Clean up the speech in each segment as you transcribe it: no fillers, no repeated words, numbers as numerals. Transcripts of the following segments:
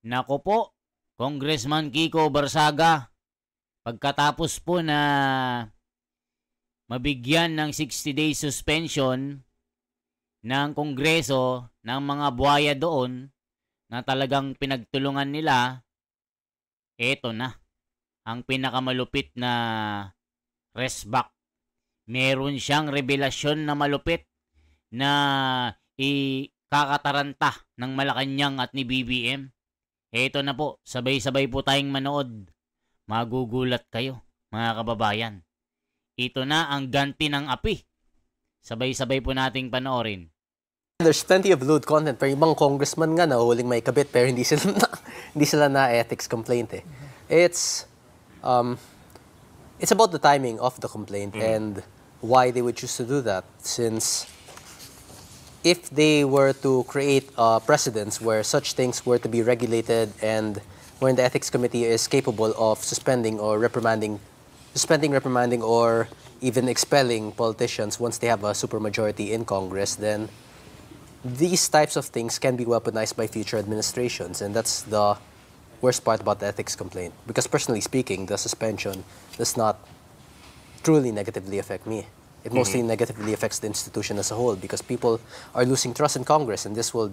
Nako po, Congressman Kiko Barsaga, pagkatapos po na mabigyan ng 60-day suspension ng Kongreso ng mga buhaya doon na talagang pinagtulungan nila, eto na, ang pinakamalupit na resback. Meron siyang revelasyon na malupit na ikakataranta ng Malacanang at ni BBM. Eto na po, sabay-sabay po tayong manood. Magugulat kayo, mga kababayan. Ito na ang ganti ng api. Sabay-sabay po nating panoorin. There's plenty of lewd content. Pero ibang congressman nga nahuhuling may kabit pero hindi sila na ethics complaint eh. It's about the timing of the complaint and why they would choose to do that. Since if they were to create precedents where such things were to be regulated and when the ethics committee is capable of suspending, reprimanding, or even expelling politicians once they have a supermajority in Congress, then these types of things can be weaponized by future administrations, and that's the worst part about the ethics complaint. Because personally speaking, the suspension does not truly negatively affect me. It mostly negatively affects the institution as a whole because people are losing trust in Congress, and this will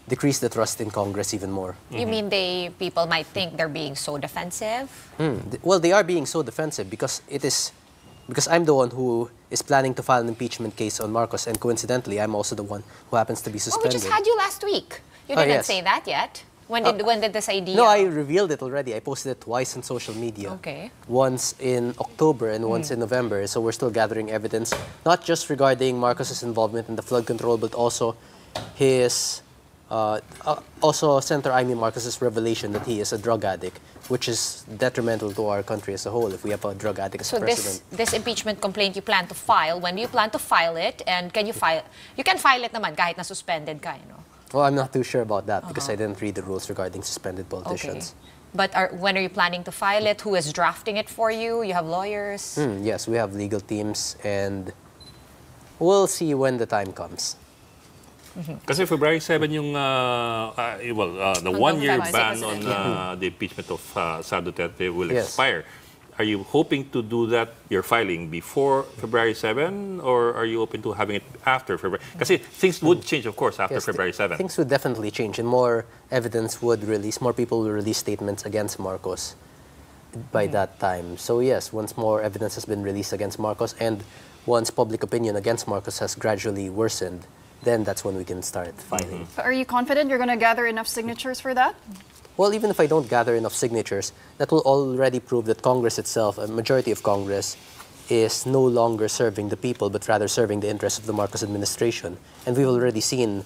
decrease the trust in Congress even more. You mean people might think they're being so defensive? Well, they are being so defensive because I'm the one who is planning to file an impeachment case on Marcos, and coincidentally, I'm also the one who happens to be suspended. Oh, we just had you last week. You didn't say that yet. When did this idea? No, I revealed it already. I posted it twice on social media. Okay. Once in October and once in November. So we're still gathering evidence, not just regarding Marcos's involvement in the flood control, but also his, Senator Amy Marcos's revelation that he is a drug addict, which is detrimental to our country as a whole if we have a drug addict as a president. So this impeachment complaint you plan to file, when do you plan to file it? And can you file? You can file it naman kahit na suspended ka, you know. Well, I'm not too sure about that because I didn't read the rules regarding suspended politicians. Okay. But when are you planning to file it? Who is drafting it for you? You have lawyers? Yes, we have legal teams, and we'll see when the time comes. Kasi February 7 yung, the one-year ban on the impeachment of Sa Duterte will expire. Are you hoping to do that, your filing, before February 7, or are you open to having it after February? Kasi things would change, of course, after February 7. Things would definitely change, and more evidence would release, more people will release statements against Marcos by that time. So yes, once more evidence has been released against Marcos, and once public opinion against Marcos has gradually worsened, then that's when we can start filing. Are you confident you're going to gather enough signatures for that? Well, even if I don't gather enough signatures, that will already prove that Congress itself, a majority of Congress, is no longer serving the people, but rather serving the interests of the Marcos administration. And we've already seen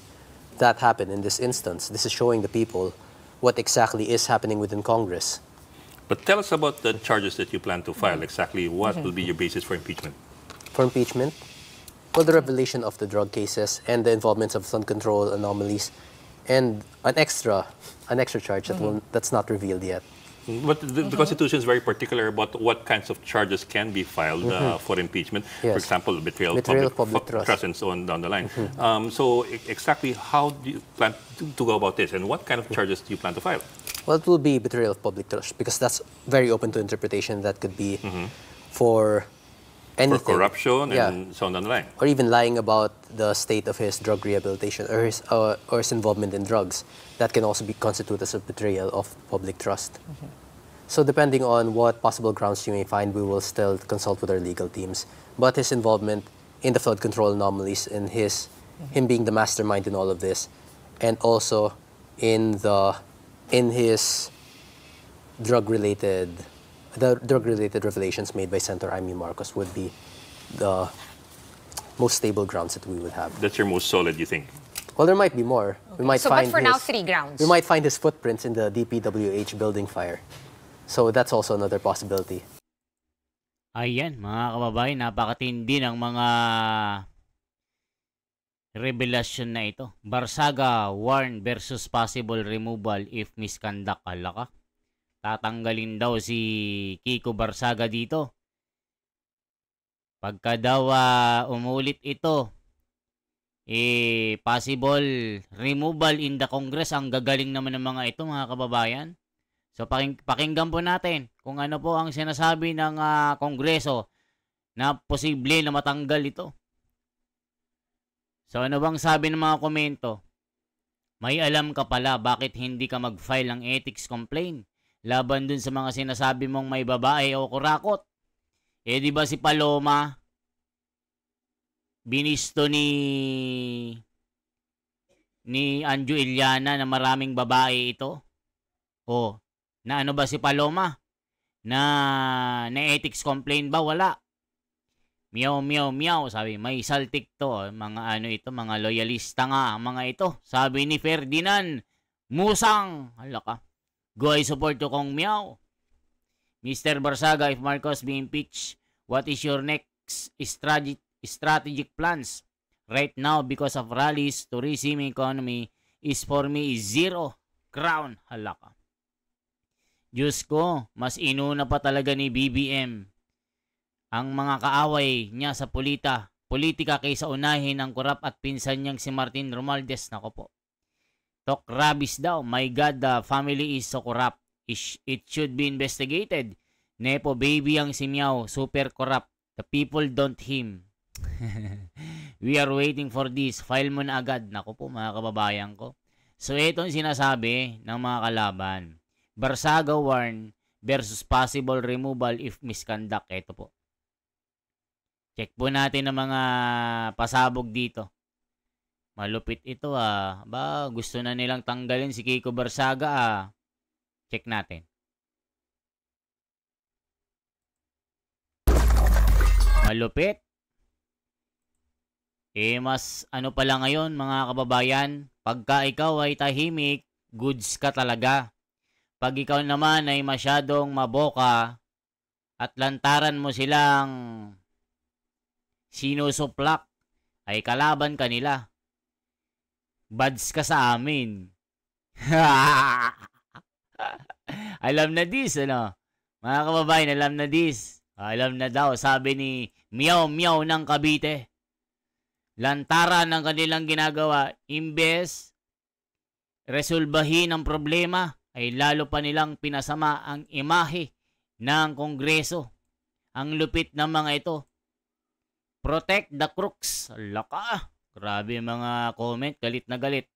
that happen in this instance. This is showing the people what exactly is happening within Congress. But tell us about the charges that you plan to file. Exactly what will be your basis for impeachment? For impeachment? Well, the revelation of the drug cases and the involvements of flood control anomalies, and an extra charge that's not revealed yet. But the Constitution is very particular about what kinds of charges can be filed for impeachment. Yes. For example, betrayal of public trust and so on down the line. So exactly how do you plan to go about this, and what kind of charges do you plan to file? Well, it will be betrayal of public trust because that's very open to interpretation. That could be for anything. For corruption and so on down the line. Or even lying about the state of his drug rehabilitation or his involvement in drugs. That can also be constituted as a betrayal of public trust. So depending on what possible grounds you may find, we will still consult with our legal teams. But his involvement in the flood control anomalies and him being the mastermind in all of this, and also in his drug-related revelations made by Senator Amy Marcos would be the most stable grounds that we would have. That's your most solid, you think? Well, there might be more. Okay. But for now, 3 grounds. We might find his footprints in the DPWH building fire. So that's also another possibility. Ayan, mga kababayan, napakatindi ng mga revelasyon na ito. Barsaga warn versus possible removal if misconduct. Alaka. Tatanggalin daw si Kiko Barsaga dito. Pagka daw umulit ito, possible removal in the Congress. Ang gagaling naman ng mga ito, mga kababayan. So pakinggan po natin kung ano po ang sinasabi ng Kongreso na posible na matanggal ito. So ano bang sabi ng mga komento? May alam ka pala bakit hindi ka mag-file ng ethics complaint laban dun sa mga sinasabi mong may babae o kurakot? Di ba si Paloma binisto ni Anjo Iliana na maraming babae ito? Na ano ba si Paloma? Na ethics complaint ba? Wala. Meow, meow, meow. Sabi, may saltik to. Mga mga loyalista nga mga ito. Sabi ni Ferdinand Musang. Hala ka. Go, I support you kong meow. Mr. Barsaga, if Marcos be impeached, what is your next strategic plans? Right now, because of rallies, tourism economy is for me is 0 crown. Hala ka. Diyos ko, mas inuna pa talaga ni BBM ang mga kaaway niya sa politika kaysa unahin ang korap at pinsan niyang si Martin Romualdez. Nako po. Talk rubbish daw. My God, the family is so corrupt. It should be investigated. Nepo baby ang si Miao, super corrupt. The people don't him. We are waiting for this. File mo na agad. Nako po mga kababayan ko. So itong sinasabi ng mga kalaban. Barsaga warn versus possible removal if misconduct. Ito po. Check po natin ang mga pasabog dito. Malupit ito Ba, gusto na nilang tanggalin si Kiko Barsaga Check natin. Malupit. Mas ano pala ngayon mga kababayan, pagka ikaw ay tahimik, goods ka talaga. Pag ikaw naman ay masyadong maboka at lantaran mo silang sinusuplak, ay kalaban ka nila. Bads ka sa amin. Alam na this, ano? Mga kababayan, alam na this. Alam na daw, sabi ni Meow Meow ng Cavite. Lantaran ng kanilang ginagawa, imbes resolbahin ang problema, ay lalo pa nilang pinasama ang imahe ng Kongreso. Ang lupit ng mga ito. Protect the crooks. Laka. Grabe mga comment. Galit na galit.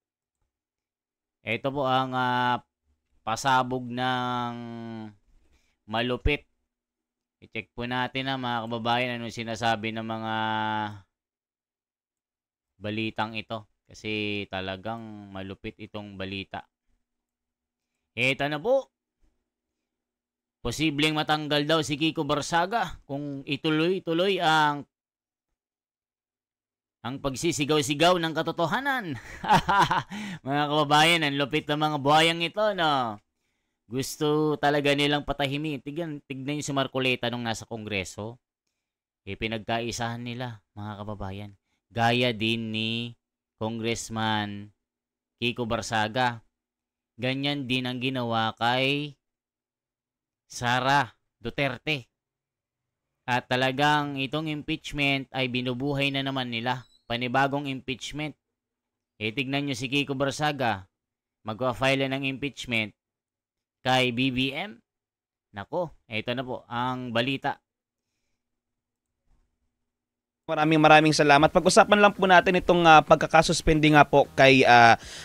Ito po ang pasabog ng malupit. I-check po natin mga kababayan anong sinasabi ng mga balitang ito. Kasi talagang malupit itong balita. Ito na po. Posibleng matanggal daw si Kiko Barsaga kung ituloy-tuloy ang pagsisigaw-sigaw ng katotohanan. Mga kababayan, ang lupit ng mga buhayang ito, no? Gusto talaga nilang patahimin. Tignan yung si Marcoleta nung nasa Kongreso. Pinagkaisahan nila, mga kababayan. Gaya din ni Congressman Kiko Barsaga. Ganyan din ang ginawa kay Sara Duterte. At talagang itong impeachment ay binubuhay na naman nila. Panibagong impeachment. Tignan nyo si Kiko Barsaga. Magpa-file ng impeachment kay BBM. Nako, ito na po ang balita. Maraming salamat. Pag-usapan lang po natin itong pagkakasuspende nga po kay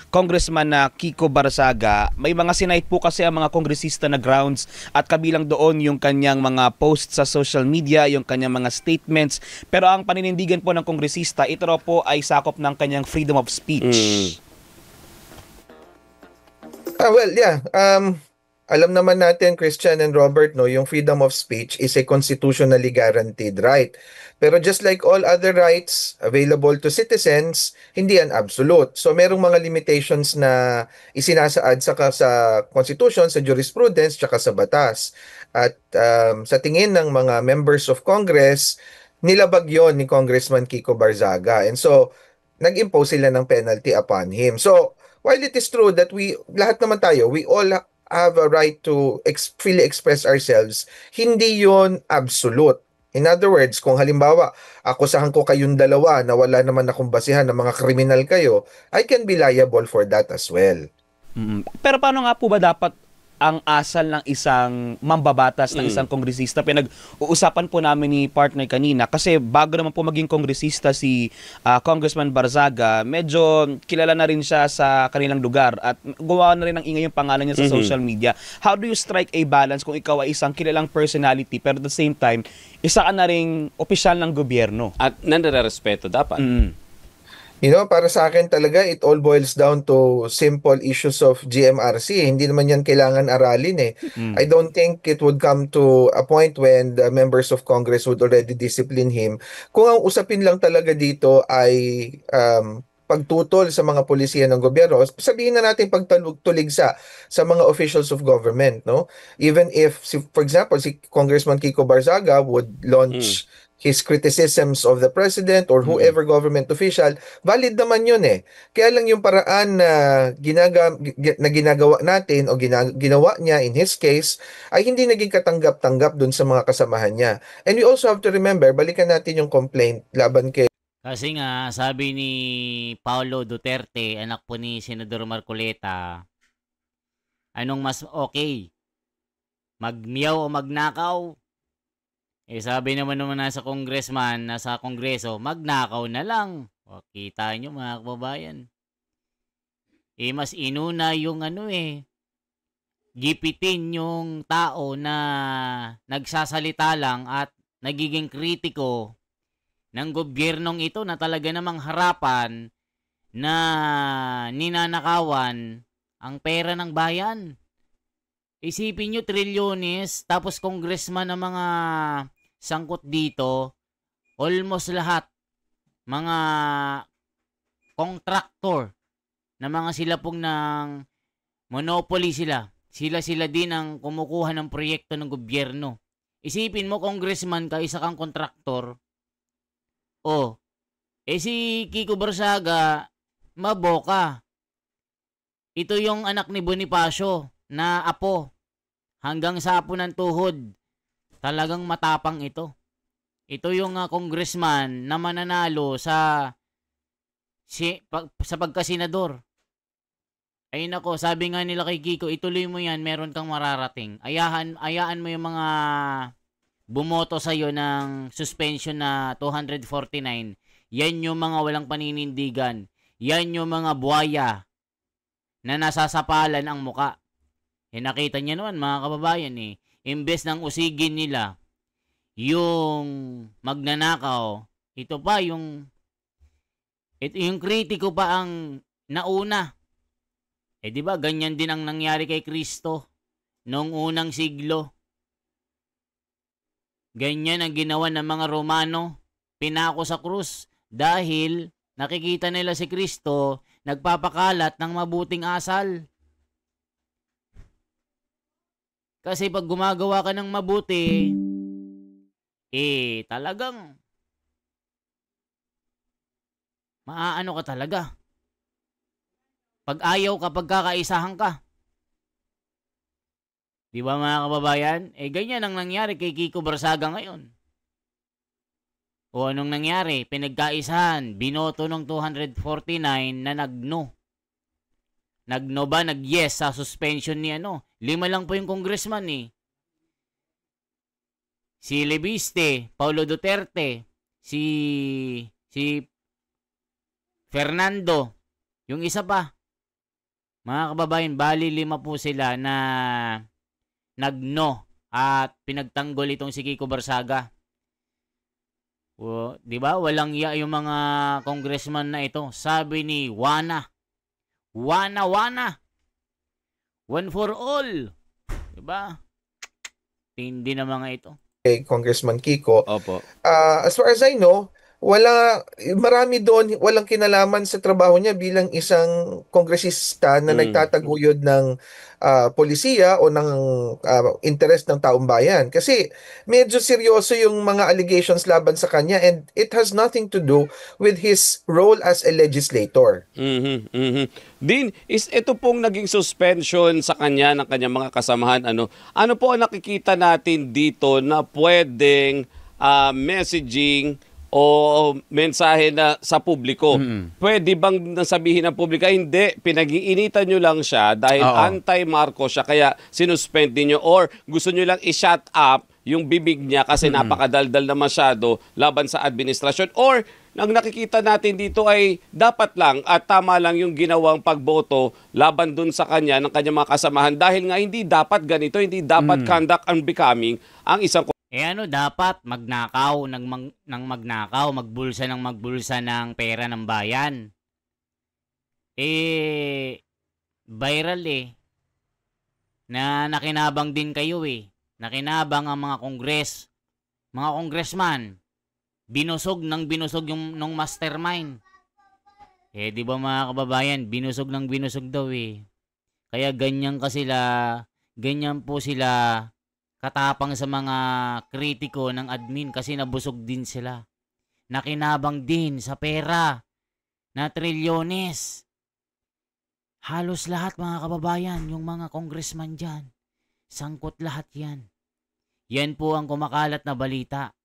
Congressman Kiko Barsaga. May mga sinight po kasi ang mga kongresista na grounds at kabilang doon yung kanyang mga posts sa social media, yung kanyang mga statements. Pero ang paninindigan po ng kongresista, ito raw po ay sakop ng kanyang freedom of speech. Well, yeah. Alam naman natin, Christian and Robert, no, yung freedom of speech is a constitutionally guaranteed right. Pero just like all other rights available to citizens, hindi yan absolute. So merong mga limitations na isinasaad sa Constitution, sa jurisprudence, tsaka sa batas. At sa tingin ng mga members of Congress, nilabag yon ni Congressman Kiko Barzaga. And so, nag-impose sila ng penalty upon him. So, while it is true that lahat naman tayo, we all have a right to freely express ourselves, hindi yon absolute. In other words, kung halimbawa, akusahan ko kayong dalawa na wala naman akong basihan na mga kriminal kayo, I can be liable for that as well. Pero paano nga po ba dapat ang asal ng isang mambabatas, ng isang kongresista? Pinag-uusapan po namin ni partner kanina kasi bago naman po maging kongresista si Congressman Barzaga, medyo kilala na rin siya sa kanilang lugar at gawa na rin ng ingay yung pangalan niya sa social media. How do you strike a balance kung ikaw ay isang kilalang personality pero at the same time, isa ka na ring opisyal ng gobyerno? At nare-respeto dapat. You know, para sa akin talaga, it all boils down to simple issues of GMRC. Hindi naman yan kailangan aralin eh. I don't think it would come to a point when the members of Congress would already discipline him. Kung ang usapin lang talaga dito ay pagtutol sa mga polisiya ng gobyerno, sabihin na natin pagtulig sa mga officials of government, no? Even if, for example, si Congressman Kiko Barzaga would launch his criticisms of the president or whoever government official, valid naman yun eh. Kaya lang yung paraan na ginagawa natin o ginawa niya in his case ay hindi naging katanggap-tanggap dun sa mga kasamahan niya. And we also have to remember, balikan natin yung complaint laban kay Kasi nga, sabi ni Paulo Duterte, anak po ni Senador Marcoleta, anong mas okay? Magmiyaw o magnakaw? Sabi naman nasa congressman, nasa kongreso, magnakaw na lang. O, kita nyo mga kababayan. Mas inuna yung gipitin yung tao na nagsasalita lang at nagiging kritiko ng gobyernong ito na talaga namang harapan na ninanakawan ang pera ng bayan. Isipin nyo, trilyones, tapos congressman ng mga sangkot dito, almost lahat, mga contractor na mga sila pong ng monopoly sila. Sila din ang kumukuha ng proyekto ng gobyerno. Isipin mo, congressman ka, isa kang contractor. Si Kiko Barzaga, maboka. Ito yung anak ni Bonifacio na apo. Hanggang sa apo ng tuhod. Talagang matapang ito. Ito yung congressman na mananalo sa pagkasenador. Ay nako, sabi nga nila kay Kiko, ituloy mo yan, meron kang mararating. Ayaan mo yung mga bumoto sa'yo ng suspension na 249. Yan yung mga walang paninindigan. Yan yung mga buhaya na nasasapalan ang muka. Nakita niya naman mga kababayan imbes ng usigin nila yung magnanakaw, ito pa yung kritiko pa ang nauna. Di ba ganyan din ang nangyari kay Kristo noong unang siglo. Ganyan ang ginawa ng mga Romano, pinako sa krus dahil nakikita nila si Kristo nagpapakalat ng mabuting asal. Kasi pag gumagawa ka ng mabuti, talagang maaano ka talaga. Pag ayaw ka, pagkakaisahan ka. Di ba mga kababayan? Ganyan ang nangyari kay Kiko Barzaga ngayon. O anong nangyari? Pinagkaisahan, binoto ng 249 na nagno. Nagno ba? Nag-yes sa suspension ni 5 lang po yung congressman Si Lebiste, Paulo Duterte, si Fernando, yung isa pa. Mga kababayan, bali 5 po sila na nagno at pinagtanggol itong si Kiko Barzaga. Di ba? Walang iya yung mga congressman na ito. Sabi ni Wana, one for all. Di ba? Tindi na mga ito. Congressman Kiko. Opo. As far as I know, marami doon walang kinalaman sa trabaho niya bilang isang kongresista na nagtataguyod ng polisiya o ng interest ng taong bayan. Kasi medyo seryoso yung mga allegations laban sa kanya and it has nothing to do with his role as a legislator. Din, ito pong naging suspension sa kanya ng kanyang mga kasamahan. Ano po ang nakikita natin dito na pwedeng messaging o mensahe na sa publiko. Pwede bang nasabihin ng publiko, hindi, pinag-iinitan nyo lang siya dahil anti-Marcos siya, kaya sinuspend niyo or gusto nyo lang i-shut up yung bibig niya kasi napakadaldal na masyado laban sa administrasyon, or ang nakikita natin dito ay dapat lang at tama lang yung ginawang pagboto laban dun sa kanya ng kanyang mga kasamahan dahil nga hindi dapat ganito, hindi dapat conduct unbecoming ang isang dapat magnakaw ng magnakaw, magbulsa ng pera ng bayan. Viral na nakinabang din kayo Nakinabang ang mga congressman. Binusog yung nung mastermind. Di ba mga kababayan, binusog daw Kaya ganyan po sila katapang sa mga kritiko ng admin kasi nabusog din sila. Nakinabang din sa pera na trilyones. Halos lahat mga kababayan, yung mga congressman dyan, sangkot lahat yan. Yan po ang kumakalat na balita.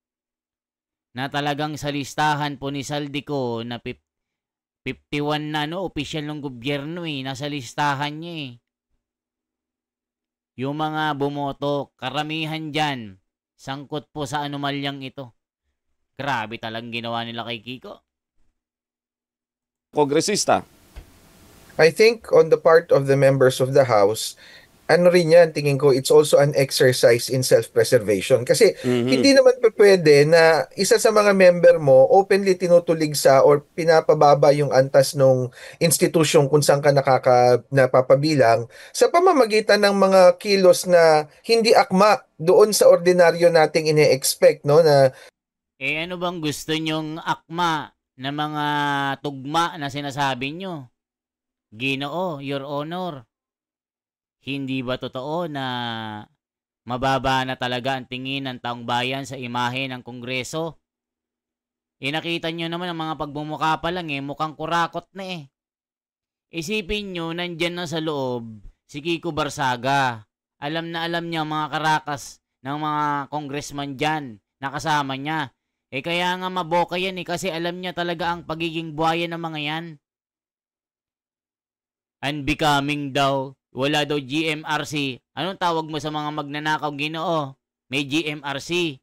Na talagang sa listahan po ni Saldico na 51 na opisyal ng gobyerno nasa listahan niya Yung mga bumoto, karamihan dyan, sangkot po sa anomalyang ito. Grabe talagang ginawa nila kay Kiko. kongresista. I think on the part of the members of the House, ano rin yan, tingin ko, it's also an exercise in self-preservation. Kasi hindi naman pwede na isa sa mga member mo openly tinutulig sa or pinapababa yung antas ng institusyong kung saan ka napapabilang sa pamamagitan ng mga kilos na hindi akma doon sa ordinaryo nating ine-expect, no? Na ano bang gusto nyong akma na mga tugma na sinasabi nyo? Ginoo, Your Honor. Hindi ba totoo na mababa na talaga ang tingin ng taong bayan sa imahe ng Kongreso? Nakita nyo naman ang mga pagbumuka pa lang mukhang kurakot na Isipin nyo, nandyan na sa loob si Kiko Barsaga. Alam na alam niya mga karakas ng mga congressman dyan na kasama niya. Kaya nga maboka yan kasi alam niya talaga ang pagiging buhaya ng mga yan. Unbecoming daw. Wala daw GMRC. Anong tawag mo sa mga magnanakaw, Ginoo? May GMRC.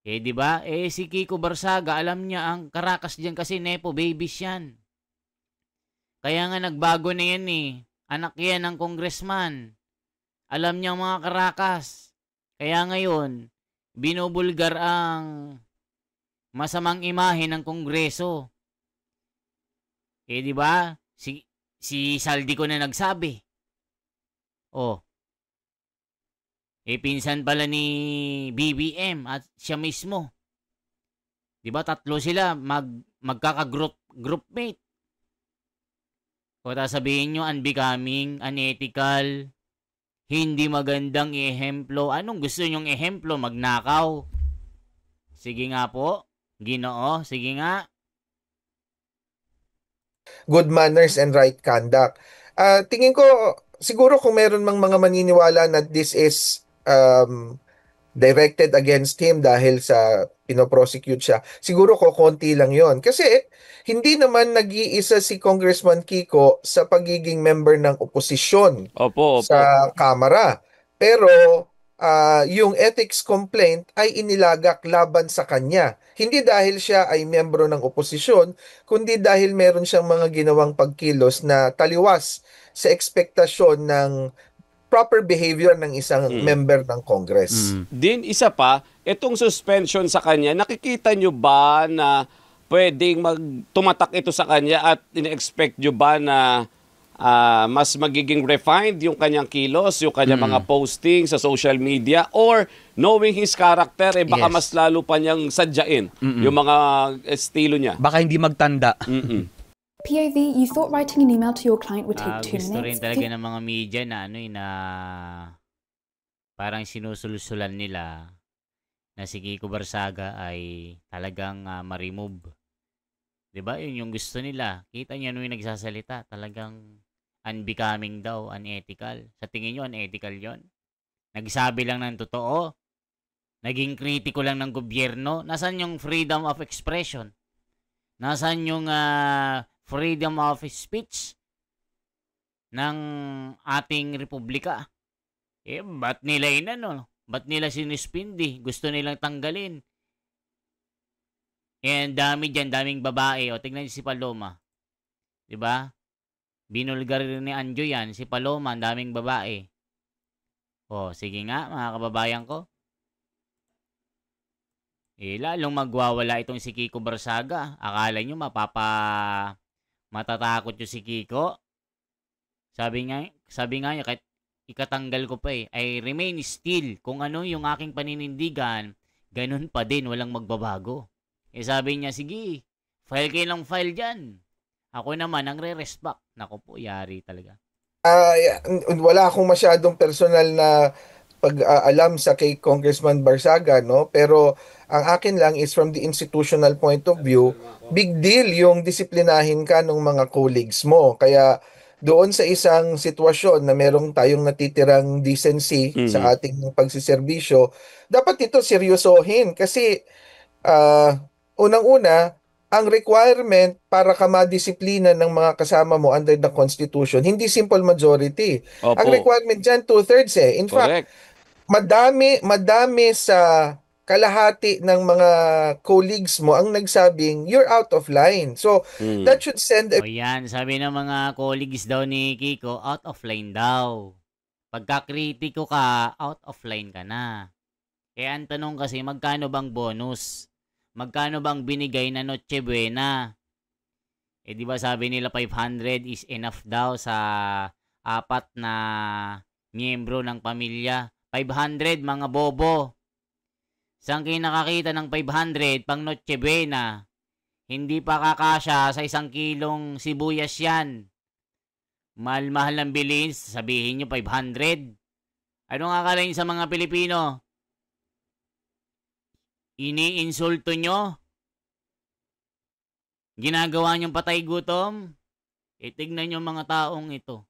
Di ba? Si Kiko Barsaga, alam niya ang karakas diyan kasi nepo babies yan. Kaya nga nagbago na yan Anak yan ng congressman. Alam niya ang mga karakas. Kaya ngayon, binubulgar ang masamang imahe ng Kongreso. Di ba? Si Saldico na nagsabi. Pinsan pala ni BBM at siya mismo. Di ba? Tatlo sila magkaka-groupmate. Sabihin nyo, unbecoming, unethical, hindi magandang ehemplo. Anong gusto nyong ehemplo? Magnakaw? Sige nga po. Ginoo, sige nga. Good manners and right conduct. Tingin ko, siguro kung meron mang mga maniniwala na this is directed against him dahil sa pinoprosecute siya, siguro konti lang yon. Kasi hindi naman nag-iisa si Congressman Kiko sa pagiging member ng oposisyon sa Kamara. Pero yung ethics complaint ay inilagak laban sa kanya. Hindi dahil siya ay membro ng oposisyon, kundi dahil meron siyang mga ginawang pagkilos na taliwas sa ekspektasyon ng proper behavior ng isang member ng Congress. Din isa pa, itong suspension sa kanya, nakikita nyo ba na pwedeng tumatak ito sa kanya at ina-expect nyo ba na mas magiging refined yung kanyang kilos, yung kanyang mga posting sa social media, or knowing his character, baka mas lalo pa niyang sadyain yung mga estilo niya? Baka hindi magtanda. POV, you thought writing an email to your client would take 2 minutes? Gusto rin talaga ng mga media na na parang sinusulsulan nila na si Kiko Barsaga ay talagang ma-remove. Diba? Yun yung gusto nila. Kita niyo yung nagsasalita. Talagang unbecoming daw, unethical. Sa tingin nyo, unethical yon? Nagsabi lang ng totoo. Naging kritiko lang ng gobyerno. Nasaan yung freedom of expression? Nasaan yung freedom of speech ng ating republika? Ba't nila Ba't nila sinuspindi? Gusto nilang tanggalin. Dami dyan, daming babae. O, tignan niyo si Paloma. Diba? Binulgar ni Anjo yan. Si Paloma, daming babae. O, sige nga, mga kababayan ko. Lalong magwawala itong si Kiko Barsaga. Akala nyo matatakot yung si Kiko. Sabi nga niya, kahit ikatanggal ko pa I remain still. Kung ano yung aking paninindigan, ganun pa din, walang magbabago. Sabi niya, sige, file kayo ng file dyan. Ako naman, ang re-respect. Naku po, yari talaga. Wala akong masyadong personal na pag-alam sa kay Congressman Barsaga, no? Pero ang akin lang is from the institutional point of view, big deal yung disiplinahin ka ng mga colleagues mo. Kaya doon sa isang sitwasyon na merong tayong natitirang decency sa ating pagsiservisyo, dapat ito seryosohin kasi unang-una, ang requirement para ka madisiplina ng mga kasama mo under the Constitution, hindi simple majority. Opo. Ang requirement dyan, 2/3 In Correct. fact, madami sa kalahati ng mga colleagues mo ang nagsabing, you're out of line. So, that should send O yan, sabi ng mga colleagues daw ni Kiko, out of line daw. Pagkakritiko ka, out of line ka na. Kaya ang tanong kasi, magkano bang bonus? Magkano bang binigay na Noche Buena? Di ba sabi nila 500 is enough daw sa 4 na miyembro ng pamilya. 500 mga bobo. Saan kayo nakakita ng 500 pang Noche Buena? Hindi pa kakasya sa 1 kilong sibuyas yan. Mahal-mahal ng bilhin, sabihin nyo 500. Ano nga akala nyo sa mga Pilipino? Iniinsulto nyo? Ginagawa nyong patay gutom? Tignan nyo mga taong ito.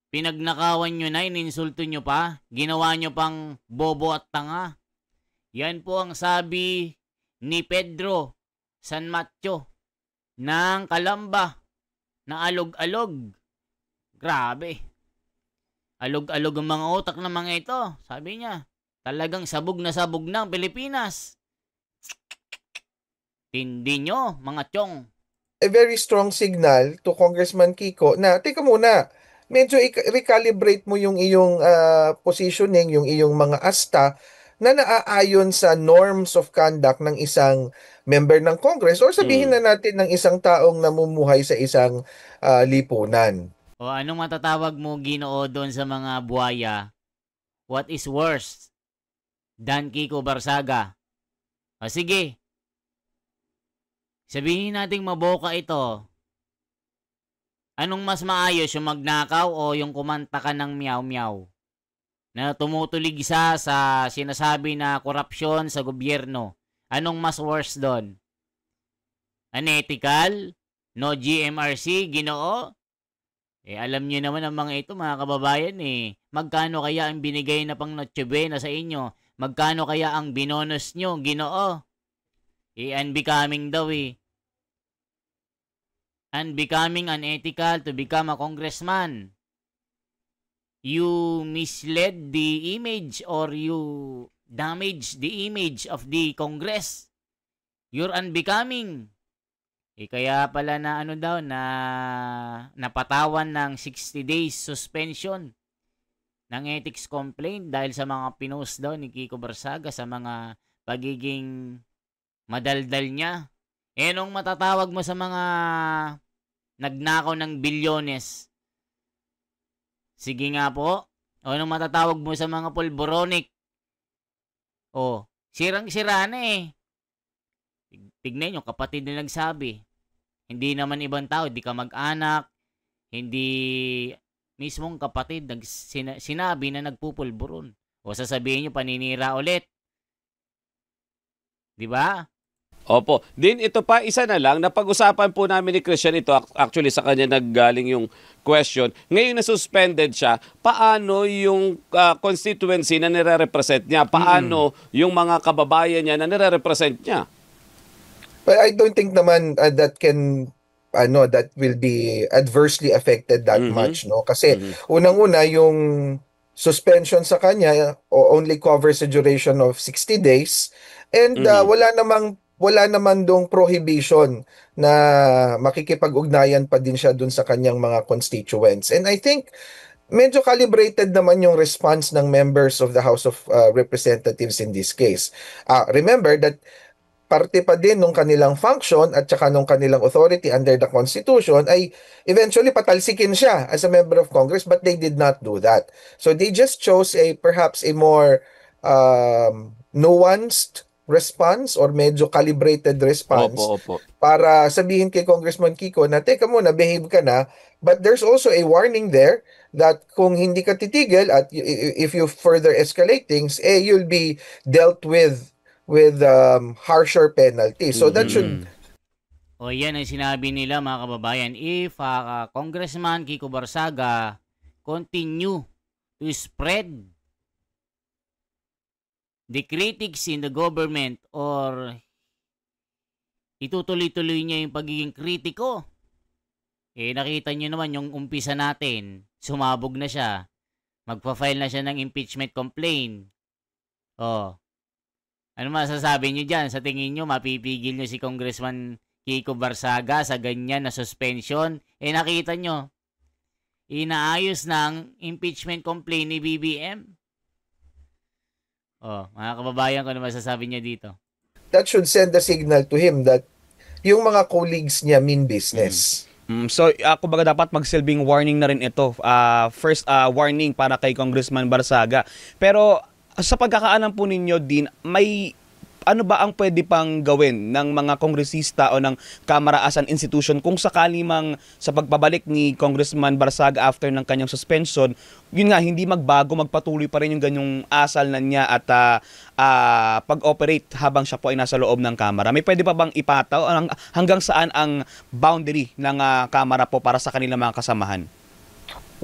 Pinagnakawan nyo na, ininsulto nyo pa, ginawa nyo pang bobo at tanga. Yan po ang sabi ni Pedro San Mateo ng Calamba na alog-alog. Grabe. Alog-alog ang mga utak ng mga ito. Sabi niya, talagang sabog na ang Pilipinas. Tindi nyo, mga tiyong. A very strong signal to Congressman Kiko na, teka muna, medyo recalibrate mo yung iyong positioning, yung iyong mga asta na naaayon sa norms of conduct ng isang member ng Congress or sabihin na natin ng isang taong namumuhay sa isang lipunan. O anong matatawag mo, Ginoo, doon sa mga buhaya? What is worse than Kiko Barsaga? O sige, sabihin nating maboka ito. Anong mas maayos, yung magnakaw o yung kumanta ka ng meow-meow? Na tumutulig isa sa sinasabi na korupsyon sa gobyerno. Anong mas worse doon? Unethical? No GMRC? Ginoo? Alam niyo naman ang mga ito, mga kababayan Magkano kaya ang binigay na pang Noche Buena sa inyo? Magkano kaya ang binonos nyo? Ginoo? Unbecoming daw Unbecoming, unethical to become a congressman. You misled the image or you damage the image of the Congress. You're unbecoming. Kaya pala na na napatawan ng 60 days suspension ng ethics complaint dahil sa mga pinost daw ni Kiko Barsaga sa mga pagiging madaldal niya. Nung matatawag mo sa mga nagnakaw ng bilyones, sige nga po. O nung matatawag mo sa mga pulboronic, sirang-sira na Tignan nyo, kapatid na nagsabi. Hindi naman ibang tao, di ka mag-anak, hindi mismong kapatid sinabi na nagpupulburon. O sasabihin nyo, paninira ulit. Di ba? Opo. Din ito pa, isa na lang, napag-usapan po namin ni Christian ito, actually sa kanya naggaling yung question. Ngayon na suspended siya, paano yung constituency na nire-represent niya? Paano yung mga kababayan niya na nire-represent niya? But I don't think naman that will be adversely affected that much, no? Kasi unang-una yung suspension sa kanya only covers a duration of 60 days and wala naman dong prohibition na makikipag-ugnayan pa din siya dun sa kanyang mga constituents. And I think medyo calibrated naman yung response ng members of the House of Representatives in this case. Remember that parte pa din nung kanilang function at saka nung kanilang authority under the Constitution ay eventually patalsikin siya as a member of Congress, but they did not do that. So they just chose perhaps a more nuanced response or medyo calibrated response para sabihin kay Congressman Kiko na teka muna, behave ka na, but there's also a warning there that kung hindi ka titigil at if you further escalate things, you'll be dealt with harsher penalties. So that should... O yan ang sinabi nila mga kababayan. If Congressman Kiko Barsaga continue to spread the critics in the government or itutuloy-tuloy niya yung pagiging kritiko, nakita niyo naman yung umpisa natin, sumabog na siya, magpa-file na siya ng impeachment complaint. Ano masasabi niyo dyan? Sa tingin niyo, mapipigil niyo si Congressman Kiko Barsaga sa ganyan na suspension? Nakita niyo, inaayos ng impeachment complaint ni BBM. Mga kababayan, ano masasabi niya dito? That should send a signal to him that yung mga colleagues niya mean business. So, kumbaga dapat magsilbing warning na rin ito. First warning para kay Congressman Barsaga. Pero sa pagkakaalam po ninyo din, may ano ba ang pwede pang gawin ng mga kongresista o ng Kamara as an institution kung sakali mang sa pagbabalik ni Congressman Barsaga after ng kanyang suspension, yun nga, hindi magbago, magpatuloy pa rin yung ganyong asal na niya at pag-operate habang siya po ay nasa loob ng Kamara. May pwede pa bang ipataw? Hanggang saan ang boundary ng Kamara po para sa kanilang mga kasamahan?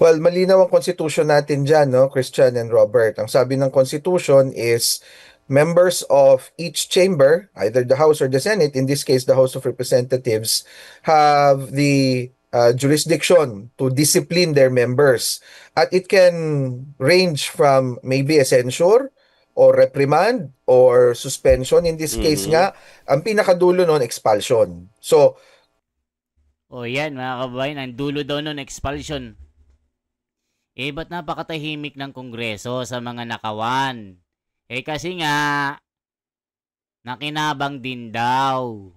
Well, malinaw ang Constitution natin dyan, no, Christian and Robert. Ang sabi ng Constitution is members of each chamber, either the House or the Senate, in this case the House of Representatives, have the jurisdiction to discipline their members. At it can range from maybe a censure or reprimand or suspension. In this case nga, ang pinakadulo nun, expulsion. So, yan mga kababayan, ang dulo daw nun, expulsion. Ba't napakatahimik ng Kongreso sa mga nakawan? Kasi nga, nakinabang din daw.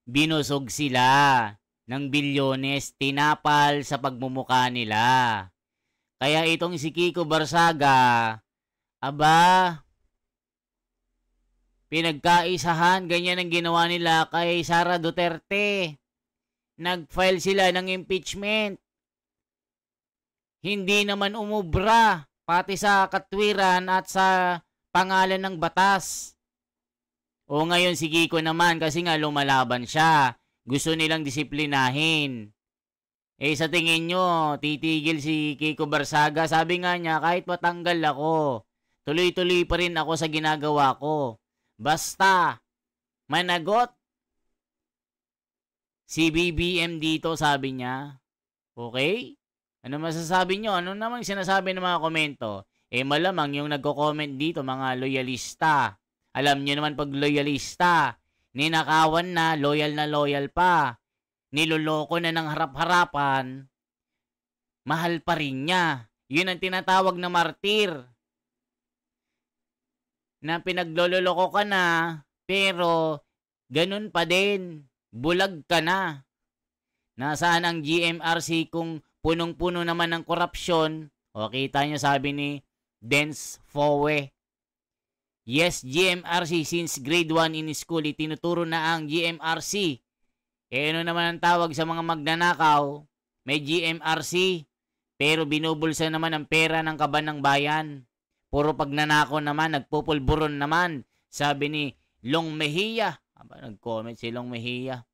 Binusog sila ng bilyones, tinapal sa pagmumuka nila. Kaya itong si Kiko Barsaga, pinagkaisahan, ganyan ang ginawa nila kay Sara Duterte. Nag-file sila ng impeachment. Hindi naman umubra, pati sa katwiran at sa pangalan ng batas. Ngayon si Kiko naman kasi nga lumalaban siya. Gusto nilang disiplinahin. Sa tingin nyo, titigil si Kiko Barsaga? Sabi nga niya, kahit matanggal ako, tuloy-tuloy pa rin ako sa ginagawa ko. Basta, managot si BBM dito, sabi niya. Okay? Ano masasabi nyo? Ano namang sinasabi ng mga komento? Malamang yung nagko-comment dito, mga loyalista. Alam nyo naman pag loyalista, ninakawan na loyal pa. Niloloko na ng harap-harapan, mahal pa rin niya. Yun ang tinatawag na martir. Na pinagloloko ka na, pero ganun pa din. Bulag ka na. Nasaan ang GMRC kung punong-puno naman ng korupsyon? Kita nyo sabi ni Dance Fowe. Yes, GMRC, since grade 1 in school, itinuturo na ang GMRC. Ano naman ang tawag sa mga magnanakaw? May GMRC, pero binubulsa naman ang pera ng kaban ng bayan. Puro pagnanakaw naman, nagpupulburon naman. Sabi ni Long Mejia, Nag-comment silong Mejia.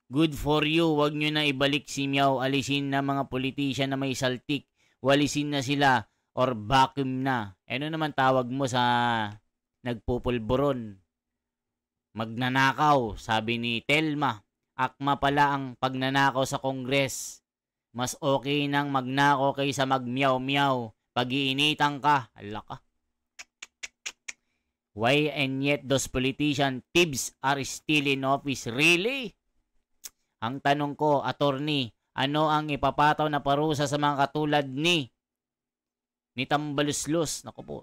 Good for you. Wag nyo na ibalik si Miao. Alisin na mga politician na may saltik. Walisin na sila or vacuum na. Ano naman tawag mo sa nagpupulburon? Magnanakaw, sabi ni Telma. Akma pala ang pagnanakaw sa Kongres. Mas okay nang magnakaw kaysa magmiyaw-miyaw. Pag-iinitan ka. Hala ka. Why and yet those politician thieves are still in office? Really? Ang tanong ko, attorney, ano ang ipapataw na parusa sa mga katulad ni Tambaluslos? Naku po.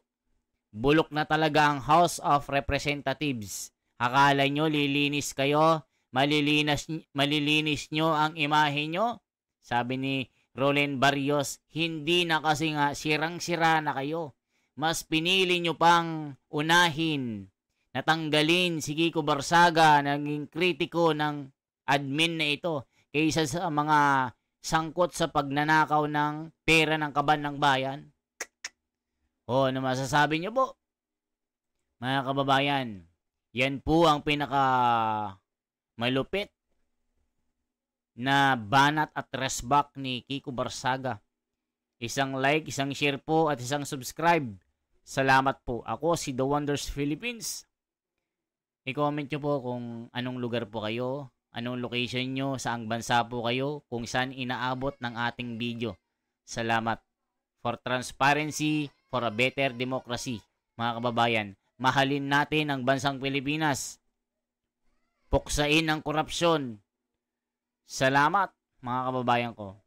Bulok na talaga ang House of Representatives. Akala nyo lilinis kayo? Malilinis nyo ang imahe nyo? Sabi ni Roland Barrios, hindi na kasi nga sirang-sira na kayo. Mas pinili nyo pang unahin, natanggalin si Kiko Barsaga, naging kritiko ng admin na ito, kaysa sa mga sangkot sa pagnanakaw ng pera ng kaban ng bayan. Ano masasabi nyo po? Mga kababayan, yan po ang pinaka malupit na banat at resback ni Kiko Barsaga. Isang like, isang share po at isang subscribe. Salamat po. Ako si The Wonders Philippines. I-comment nyo po kung anong lugar po kayo, anong location nyo, saang bansa po kayo, kung saan inaabot ng ating video. Salamat. For transparency, for a better democracy. Mga kababayan, mahalin natin ang bansang Pilipinas. Puksain ang korupsyon. Salamat, mga kababayan ko.